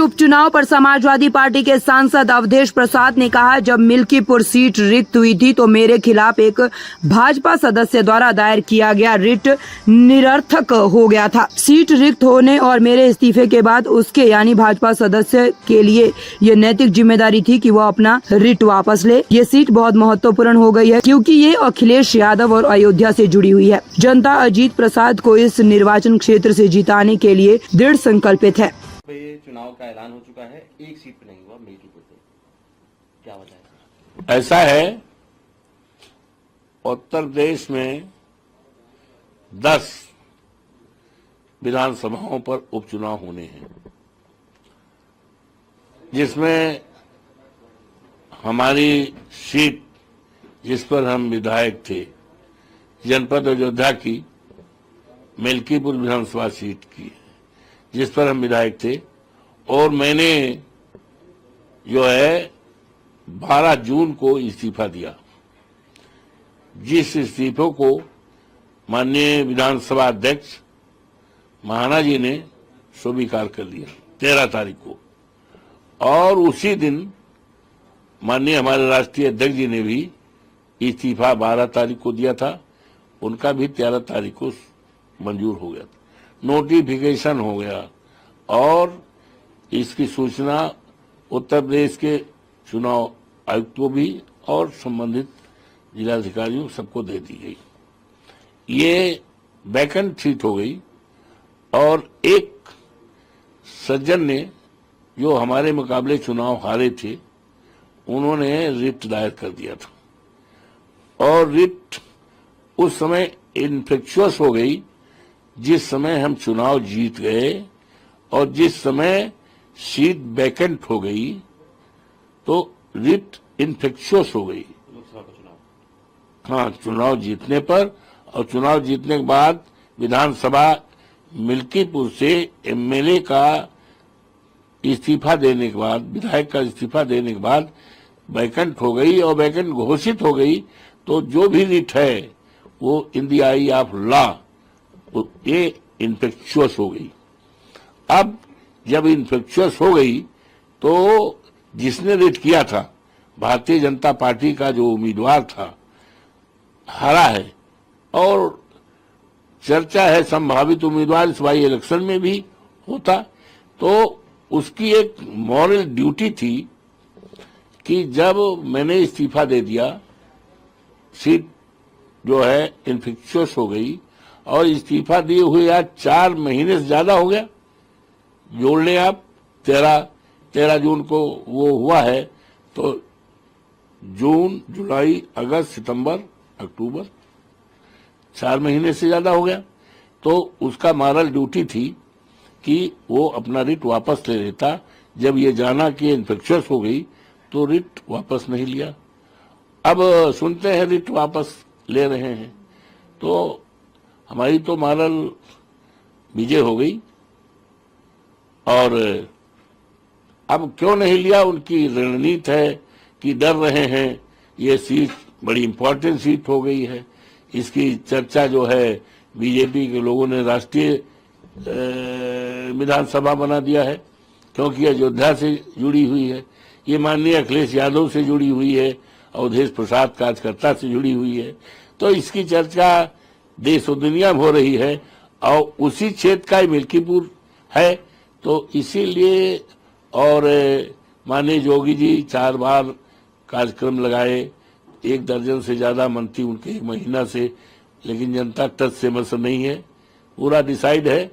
उपचुनाव पर समाजवादी पार्टी के सांसद अवधेश प्रसाद ने कहा, जब मिल्कीपुर सीट रिक्त हुई थी तो मेरे खिलाफ एक भाजपा सदस्य द्वारा दायर किया गया रिट निरर्थक हो गया था। सीट रिक्त होने और मेरे इस्तीफे के बाद उसके यानी भाजपा सदस्य के लिए ये नैतिक जिम्मेदारी थी कि वो अपना रिट वापस ले। ये सीट बहुत महत्वपूर्ण हो गई है क्योंकि ये अखिलेश यादव और अयोध्या से जुड़ी हुई है। जनता अजीत प्रसाद को इस निर्वाचन क्षेत्र से जिताने के लिए दृढ़ संकल्पित है। ये चुनाव का ऐलान हो चुका है, एक सीट पे नहीं हुआ मिल्कीपुर पे, क्या वजह है? ऐसा है, उत्तर प्रदेश में 10 विधानसभाओं पर उपचुनाव होने हैं, जिसमें हमारी सीट जिस पर हम विधायक थे, जनपद अयोध्या की मिल्कीपुर विधानसभा सीट की, जिस पर हम विधायक थे, और मैंने जो है 12 जून को इस्तीफा दिया, जिस इस्तीफे को माननीय विधानसभा अध्यक्ष महाना जी ने स्वीकार कर लिया 13 तारीख को, और उसी दिन माननीय हमारे राष्ट्रीय अध्यक्ष जी ने भी इस्तीफा 12 तारीख को दिया था, उनका भी 13 तारीख को मंजूर हो गया था, नोटिफिकेशन हो गया, और इसकी सूचना उत्तर प्रदेश के चुनाव आयुक्त को भी और संबंधित जिलाधिकारियों सबको दे दी गई। ये वैकेंट सीट हो गई, और एक सज्जन ने जो हमारे मुकाबले चुनाव हारे थे, उन्होंने रिट दायर कर दिया था, और रिट उस समय इन्फेक्शुअस हो गई जिस समय हम चुनाव जीत गए, और जिस समय सीट वैकेंट हो गई तो रिट इन्फेक्शुअस हो गई लोकसभा का चुनाव। हाँ, चुनाव जीतने पर, और चुनाव जीतने के बाद विधानसभा मिल्कीपुर से एमएलए का इस्तीफा देने के बाद, विधायक का इस्तीफा देने के बाद वैकेंट हो गई, और वैकेंट घोषित हो गई, तो जो भी रिट है वो in the I of law ये इन्फेक्शुअस हो गई। अब जब इन्फेक्शुअस हो गई तो जिसने रिट किया था, भारतीय जनता पार्टी का जो उम्मीदवार था, हारा है, और चर्चा है संभावित उम्मीदवार इस बाई इलेक्शन में भी होता, तो उसकी एक मॉरल ड्यूटी थी कि जब मैंने इस्तीफा दे दिया, सीट जो है इन्फेक्शुअस हो गई, और इस्तीफा दिए हुए आज 4 महीने से ज्यादा हो गया, जोड़ लें आप, 13 जून को वो हुआ है, तो जून, जुलाई, अगस्त, सितंबर, अक्टूबर, 4 महीने से ज्यादा हो गया। तो उसका मॉरल ड्यूटी थी कि वो अपना रिट वापस ले लेता। जब ये जाना कि इन्फेक्शुअस हो गई तो रिट वापस नहीं लिया। अब सुनते हैं रिट वापस ले रहे हैं, तो हमारी तो मॉरल विजय हो गई, और अब क्यों नहीं लिया, उनकी रणनीति है कि डर रहे हैं, ये सीट बड़ी इंपॉर्टेंट सीट हो गई है, इसकी चर्चा जो है बीजेपी के लोगों ने राष्ट्रीय विधानसभा बना दिया है, क्योंकि अयोध्या से जुड़ी हुई है, ये माननीय अखिलेश यादव से जुड़ी हुई है, अवधेश प्रसाद कार्यकर्ता से जुड़ी हुई है, तो इसकी चर्चा देश और दुनिया में हो रही है, और उसी क्षेत्र का मिल्कीपुर है, तो इसीलिए, और माननीय योगी जी 4 बार कार्यक्रम लगाए, 1 दर्जन से ज्यादा मंत्री उनके 1 महीना से, लेकिन जनता टच से मस नहीं है। पूरा डिसाइड है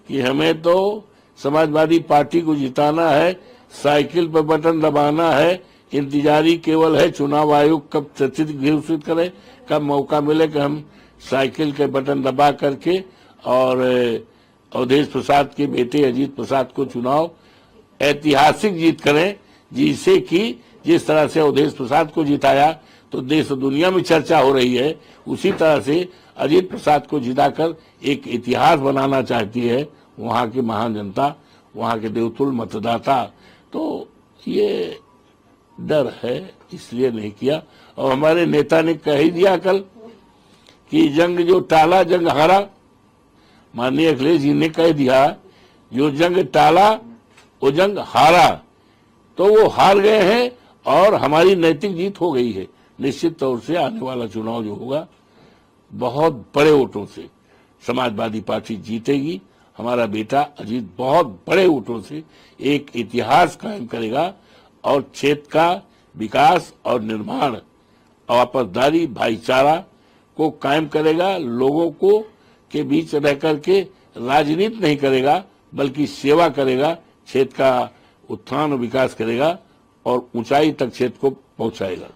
कि हमें तो समाजवादी पार्टी को जिताना है, साइकिल पर बटन दबाना है, इंतजारी केवल है चुनाव आयोग कब तिथि घोषित करे, कब मौका मिले कि हम साइकिल के बटन दबा करके और अवधेश प्रसाद के बेटे अजीत प्रसाद को चुनाव ऐतिहासिक जीत करें, जिससे कि जिस तरह से अवधेश प्रसाद को जिताया तो देश और दुनिया में चर्चा हो रही है, उसी तरह से अजीत प्रसाद को जिताकर एक इतिहास बनाना चाहती है वहां की महान जनता, वहां के देवतुल्य मतदाता। तो ये डर है, इसलिए नहीं किया। और हमारे नेता ने कह ही दिया कल कि जंग जो टाला जंग हारा। माननीय अखिलेश जी ने कह दिया जो जंग टाला वो जंग हारा, तो वो हार गए हैं और हमारी नैतिक जीत हो गई है। निश्चित तौर से आने वाला चुनाव जो होगा बहुत बड़े वोटों से समाजवादी पार्टी जीतेगी। हमारा बेटा अजीत बहुत बड़े वोटों से एक इतिहास कायम करेगा और क्षेत्र का विकास और निर्माण, आपसदारी, भाईचारा को कायम करेगा। लोगों को के बीच रह करके राजनीति नहीं करेगा, बल्कि सेवा करेगा, क्षेत्र का उत्थान और विकास करेगा और ऊंचाई तक क्षेत्र को पहुंचाएगा।